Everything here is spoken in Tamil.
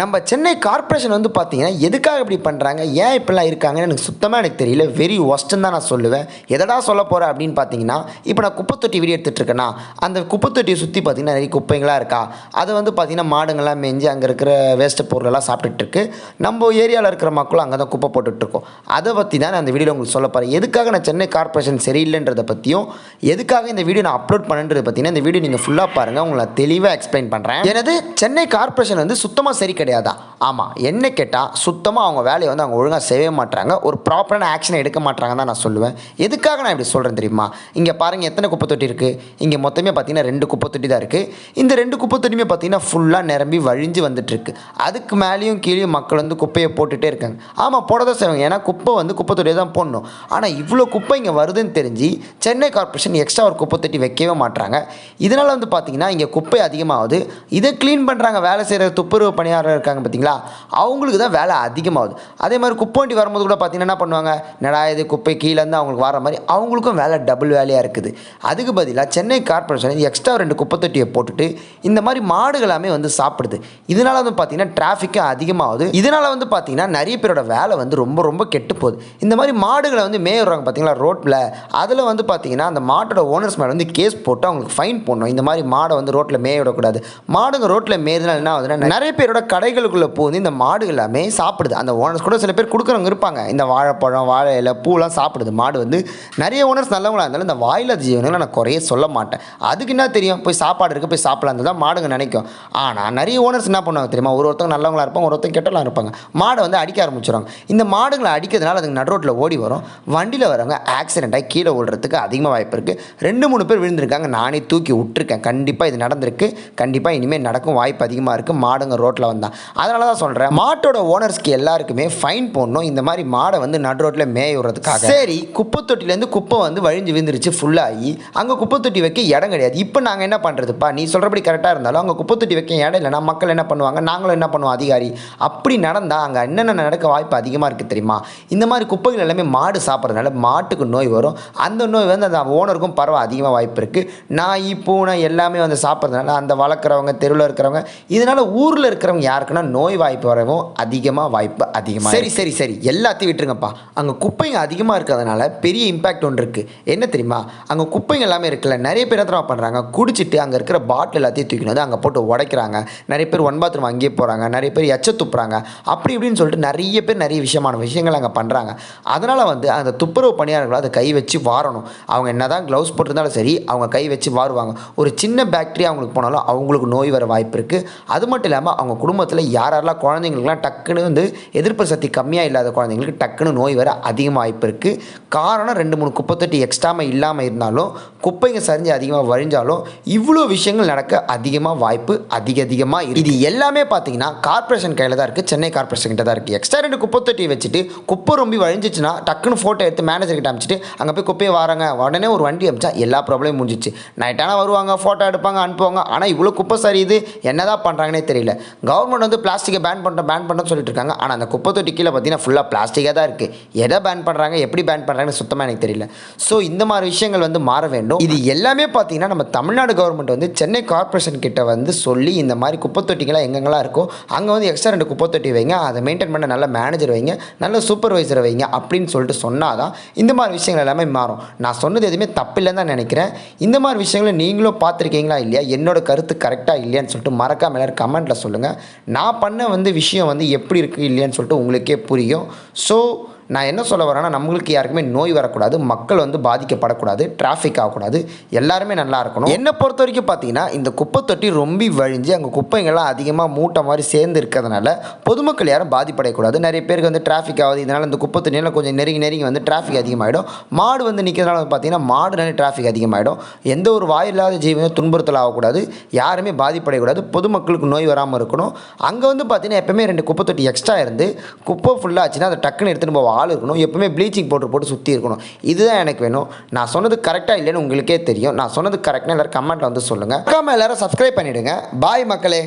நம்ம சென்னை கார்ப்பரேஷன் வந்து பார்த்தீங்கன்னா, எதுக்காக இப்படி பண்ணுறாங்க? ஏன் இப்படிலாம் இருக்காங்கன்னு எனக்கு தெரியல. வெரி ஒர்ஸ்ட்டுன்னு தான் நான் சொல்லுவேன். எதடா சொல்ல போறேன் அப்படின்னு பார்த்தீங்கன்னா, இப்போ நான் குப்பை தொட்டி வீடியோ எடுத்துட்டு இருக்கேன்னா, அந்த குப்பை தொட்டிய சுத்தி பார்த்தீங்கன்னா, நிறைய குப்பைங்களா இருக்கா? அது வந்து பார்த்தீங்கன்னா, மாடுங்கள்லாம் மேய்ஞ்சு அங்க இருக்கிற வேஸ்ட் பொருளெல்லாம் சாப்பிட்டுட்டு இருக்கு. நம்ம ஏரியால இருக்கிற மக்களும் அங்க தான் குப்பை போட்டுட்டு இருக்கோம். அத பத்தி தான் நான் இந்த வீடியோல உங்களுக்கு சொல்லப் போறேன். எதுக்காக நான் சென்னை கார்ப்பரேஷன் சரியில்லைன்றத பத்தியும், எதுக்காக இந்த வீடியோ நான் அப்லோட் பண்ணேன்றத பத்தின இந்த வீடியோ நீங்க ஃபுல்லா பாருங்க. உங்களுக்கு நான் தெளிவா எக்ஸ்பிளைன் பண்றேன். எனது சென்னை கார்ப்பரேஷன் வந்து சுத்தமா சரி கிடையாதா? ஆமா, என்ன கேட்டால் சுத்தமாக அவங்க வேலையை வந்து அவங்க ஒழுங்காக செய்யவே மாட்டாங்க. ஒரு ப்ராப்பரான ஆக்ஷனை எடுக்க மாட்டாங்கன்னு தான் நான் சொல்லுவேன். எதுக்காக நான் இப்படி சொல்கிறேன் தெரியுமா? இங்கே பாருங்கள், எத்தனை குப்பை தொட்டி இருக்குது? இங்கே மொத்தமே பார்த்தீங்கன்னா 2 குப்பை தொட்டி தான் இருக்குது. இந்த 2 குப்பை தொட்டியுமே பார்த்தீங்கன்னா ஃபுல்லாக நிரம்பி வழிஞ்சு வந்துட்டுருக்கு. அதுக்கு மேலேயும் கீழேயும் மக்கள் வந்து குப்பையை போட்டுகிட்டே இருக்காங்க. ஆமாம், போட தான் செய்வாங்க. ஏன்னா குப்பை வந்து குப்பை தொட்டியை தான் போடணும். ஆனால் இவ்வளோ குப்பை இங்கே வருதுன்னு தெரிஞ்சு சென்னை கார்ப்பரேஷன் எக்ஸ்ட்ரா ஒரு குப்பை தொட்டி வைக்கவே மாட்டாங்க. இதனால் வந்து பார்த்தீங்கன்னா இங்கே குப்பை அதிகமாகுது. இதை க்ளீன் பண்ணுறாங்க வேலை செய்கிற துப்புரவு பணியாளர் இருக்காங்க பார்த்தீங்களா, அவங்களுக்கு தான் வேலை அதிகமாகுது. அதே மாதிரி குப்பை வண்டி வரும்போது கூட பார்த்தீங்கன்னா என்ன பண்ணுவாங்க, என்னடா இது குப்பை கீழேருந்து அவங்களுக்கு வர மாதிரி அவங்களுக்கும் வேலை டபுள் வேலையாக இருக்குது. அதுக்கு பதிலாக சென்னை கார்ப்பரேஷன் எக்ஸ்ட்ரா 2 குப்பை தொட்டியை போட்டுட்டு இந்த மாதிரி மாடுகள் எல்லாமே வந்து சாப்பிடுது. இதனால் வந்து பார்த்தீங்கன்னா டிராஃபிக்கும் அதிகமாகுது. இதனால் வந்து பார்த்தீங்கன்னா நிறைய பேரோட வேலை வந்து ரொம்ப ரொம்ப கெட்டு போகுது. இந்த மாதிரி மாடுகளை வந்து மேயிடுறாங்க பார்த்தீங்களா ரோட்டில், அதில் வந்து பார்த்தீங்கன்னா அந்த மாட்டோட ஓனர்ஸ் மேலே வந்து கேஸ் போட்டு அவங்களுக்கு ஃபைன் போடணும். இந்த மாதிரி மாடை வந்து ரோட்டில் மேய விடக்கூடாது. மாடுங்க ரோட்டில் மேய்றதுனால என்ன ஆகுதுன்னா, நிறைய பேரோட கடைகளுக்குள்ளே போகுது இந்த மாடுகள் எல்லாமே சாப்பிடுது. அந்த ஓனர்ஸ் கூட சில பேர் கொடுக்குறவங்க இருப்பாங்க, இந்த வாழைப்பழம் வாழை இலை பூலாம் சாப்பிடுது மாடு வந்து. நிறைய ஓனர்ஸ் நல்லவங்களா இருந்தாலும் இந்த வாயில்லாத ஜீவனங்களை நான் குறைய சொல்ல மாட்டேன். அதுக்கு என்ன தெரியும், போய் சாப்பாடு இருக்குது போய் சாப்பிடலாம் தான் மாடுங்க நினைக்கும். ஆனால் நிறைய ஓனர்ஸ் என்ன பண்ணுவாங்க தெரியுமா, ஒருத்தவங்க நல்லவங்களா இருப்பாங்க, ஒருத்தவங்க கெட்டலாம் இருப்பாங்க. மாடை வந்து அடிக்க ஆரம்பிச்சிடுவாங்க. இந்த மாடுகளை அடிக்கிறதுனால அதுங்க நடு ரோட்டில் ஓடி வரும். வண்டியில் வரவங்க ஆக்சிடென்ட் ஆகி கீழே விழுறதுக்கு அதிகமாக வாய்ப்பு இருக்குது. 2-3 பேர் விழுந்திருக்காங்க. நானே தூக்கி விட்டுருக்கேன். கண்டிப்பாக இது நடந்திருக்கு. கண்டிப்பாக இனிமேல் நடக்கும் வாய்ப்பு அதிகமாக இருக்குது மாடுங்க ரோட்டில் வந்தால். அதனால தான் சொல்கிறேன், மாட்டோட ஓனர்ஸ்க்கு எல்லாருக்குமே ஃபைன் போடணும் இந்த மாதிரி மாடை வந்து நடு ரோட்டில் மேய விடுறதுக்காக. சரி, குப்பை தொட்டிலேருந்து குப்பை வந்து வழிஞ்சு விழுந்துருச்சு ஃபுல்லாகி, அங்கே குப்பை தொட்டி வைக்க இடம் கிடையாது. இப்போ நாங்கள் என்ன பண்ணுறதுப்பா, நீ சொல்கிறபடி கரெக்டாக இருந்தாலும் அங்கே குப்பை தொட்டி வைக்க இடம் இல்லைனா மக்கள் என்ன பண்ணுவாங்க, நாங்களும் என்ன பண்ணுவோம் அதிகாரி. அப்படி நடந்தால் அங்கே என்னென்ன நடக்க வாய்ப்பு அதிகமாக இருக்குது தெரியுமா? இந்த மாதிரி குப்பைகள் எல்லாமே மாடு சாப்பிட்றதுனால மாட்டுக்கு நோய் வரும். அந்த நோய் வந்து அந்த ஓனருக்கும் பரவ அதிகமாக வாய்ப்பு இருக்குது. நாய் பூனை எல்லாமே வந்து சாப்பிட்றதுனால அந்த வளர்க்குறவங்க தெருவில் இருக்கிறவங்க, இதனால் ஊரில் இருக்கிறவங்க யாருக்குன்னா நோய் வாய்ப்பு வரவும் அதிகமாக வாய்ப்பு அதிகமாக. சரி சரி சரி எல்லாத்தையும் விட்டுருங்கப்பா. அங்கே குப்பைங்க அதிகமாக இருக்கிறதுனால பெரிய இம்பேக்ட் ஒன்று இருக்குது. என்ன தெரியுமா, அங்கே குப்பைங்க எல்லாமே இருக்குல்ல, நிறைய பேர் எத்தனை பண்ணுறாங்க, குடிச்சிட்டு அங்கே இருக்கிற பாட்டில் எல்லாத்தையும் தூக்கிட்டு வந்து அங்கே போட்டு உடைக்கிறாங்க. நிறைய பேர் ஒன் பாத்ரூம் அங்கேயே போகிறாங்க, நிறைய பேர் எச்ச துப்புறாங்க. அப்படி இப்படின்னு சொல்லிட்டு நிறைய பேர் நிறைய விஷயங்கள் அங்கே பண்ணுறாங்க. அதனால் வந்து அந்த துப்புரவு பணியாளர்கள் அதை கை வச்சு வாரணும். அவங்க என்ன தான் க்ளவுஸ் போட்டிருந்தாலும் சரி, அவங்க கை வச்சு வாருவாங்க. ஒரு சின்ன பாக்டீரியா அவங்களுக்கு போனாலும் அவங்களுக்கு நோய் வர வாய்ப்பு இருக்குது. அது மட்டும் இல்லாமல் அவங்க குடும்பத்தில் யாரெல்லாம் குழந்தைங்களுக்குலாம் டக்குன்னு வந்து எதிர்ப்பு சக்தி கம்மியாக இல்லாத குழந்தைங்களுக்கு டக்குன்னு நோய் வர அதிகமாக வாய்ப்பு இருக்குது. காரணம் 2-3 குப்பை தொட்டி எக்ஸ்ட்ராமல் இல்லாமல் இருந்தாலும், குப்பைங்க சரிஞ்சு அதிகமாக வழிஞ்சாலும் இவ்வளோ விஷயங்கள் நடக்க அதிகமாக வாய்ப்பு அதிகமாக இருக்குது. இது எல்லாமே பார்த்தீங்கன்னா கார்ப்பரேஷன் கையில் தான் இருக்குது, சென்னை கார்ப்பரேஷன் கிட்ட தான் இருக்குது. எக்ஸ்ட்ரா 2 குப்பை தொட்டி வச்சுட்டு குப்பை ரொம்ப வழிஞ்சிச்சுன்னா டக்குன்னு ஃபோட்டோ எடுத்து மேனேஜர்கிட்ட அனுப்பிச்சிட்டு அங்கே போய் குப்பையை வராங்க, உடனே ஒரு வண்டி அனுப்பிச்சா எல்லா ப்ராப்ளமும் முடிஞ்சிச்சு. நைட்டான வருவாங்க, ஃபோட்டோ எடுப்பாங்க, அனுப்புவாங்க. ஆனால் இவ்வளோ குப்பை சரியுது, என்ன தான் பண்ணுறாங்கன்னே தெரியல. கவர்மெண்ட் வந்து பிளாஸ்டிக்கை பேன் பண்ணுறோம் சொல்லிட்டு இருக்காங்க. ஆனால் அந்த குப்பை தொட்டி கீழே பார்த்தீங்கன்னா ஃபுல்லாக பிளாஸ்டிக்காக தான் இருக்குது. எதை பேன் பண்ணுறாங்க, எப்படி பேன் பண்ணுறாங்கன்னு சுத்தமாக எனக்கு தெரியல. ஸோ இந்த மாதிரி விஷயங்கள் வந்து மாற வேண்டும். இது எல்லாமே பார்த்தீங்கன்னா நம்ம தமிழ்நாடு கவர்மெண்ட் வந்து சென்னை கார்ப்பரேஷன் கிட்ட வந்து சொல்லி இந்த மாதிரி குப்பை தொட்டிகளாக எங்கெங்கெல்லாம் இருக்கோ அங்கே வந்து எக்ஸ்ட்ரா 2 குப்பை தொட்டி வைங்க, அதை மெயின்டைன் பண்ண நல்ல மேனேஜர் வைங்க, நல்ல சூப்பர்வைசரை வைங்க அப்படின்னு சொல்லிட்டு சொன்னால் தான் இந்த மாதிரி விஷயங்கள் எல்லாமே மாறும். நான் சொன்னது எதுவுமே தப்பில்லைன்னு தான் நினைக்கிறேன். இந்த மாதிரி விஷயங்களை நீங்களும் பார்த்துருக்கீங்களா இல்லையா, என்னோட கருத்து கரெக்டாக இல்லையான்னு சொல்லிட்டு மறக்காம எல்லாரும் கமெண்ட்டில் சொல்லுங்கள். நான் பண்ண வந்து விஷயம் வந்து எப்படி இருக்குது இல்லையான்னு சொல்லிட்டு உங்களுக்கே புரியும். ஸோ நான் என்ன சொல்ல வரேன்னா, நம்மளுக்கு யாருக்குமே நோய் வரக்கூடாது, மக்கள் வந்து பாதிக்கப்படக்கூடாது, டிராஃபிக் ஆகக்கூடாது, எல்லாருமே நல்லா இருக்கணும். என்னை பொறுத்த வரைக்கும் பார்த்தீங்கன்னா இந்த குப்பை தொட்டி ரொம்ப வழிஞ்சு அங்கே குப்பைங்கள்லாம் அதிகமாக மூட்டை மாதிரி சேர்ந்து இருக்கிறதுனால பொதுமக்கள் யாரும் பாதிப்படையக்கூடாது. நிறைய பேருக்கு வந்து டிராஃபிக் ஆகுது. இதனால் இந்த குப்பை தொட்டியெல்லாம் கொஞ்சம் நெருங்கி வந்து டிராஃபிக் அதிகமாகிடும். மாடு வந்து நிற்கிறதுனால பார்த்தீங்கன்னா மாடுனாலே டிராஃபிக் அதிகமாகிடும். எந்த ஒரு வாயில்லாத ஜீவனும் துன்புறுத்தல் ஆகக்கூடாது, யாருமே பாதிப்படையக்கூடாது, பொதுமக்களுக்கு நோய் வராமல் இருக்கணும். அங்கே வந்து பார்த்தீங்கன்னா எப்பவுமே 2 குப்பை தொட்டி எக்ஸ்ட்ரா இருந்து குப்பை ஃபுல்லாக ஆச்சுன்னா அதை டக்குன்னு எடுத்துகிட்டு போக ஆள் இருக்கணும். எப்பவுமே ப்ளீச்சிங் பவுடர் போட்டு சுற்றி இருக்கணும். இதுதான் எனக்கு வேணும். நான் சொன்னது கரெக்டாக இல்லைன்னு உங்களுக்கே தெரியும். நான் சொன்னது கரெக்டாக எல்லாரும் கமெண்ட்டில் வந்து சொல்லுங்கள். மறக்காம எல்லாரும் சப்ஸ்கிரைப் பண்ணிவிடுங்க. பாய் மக்களே.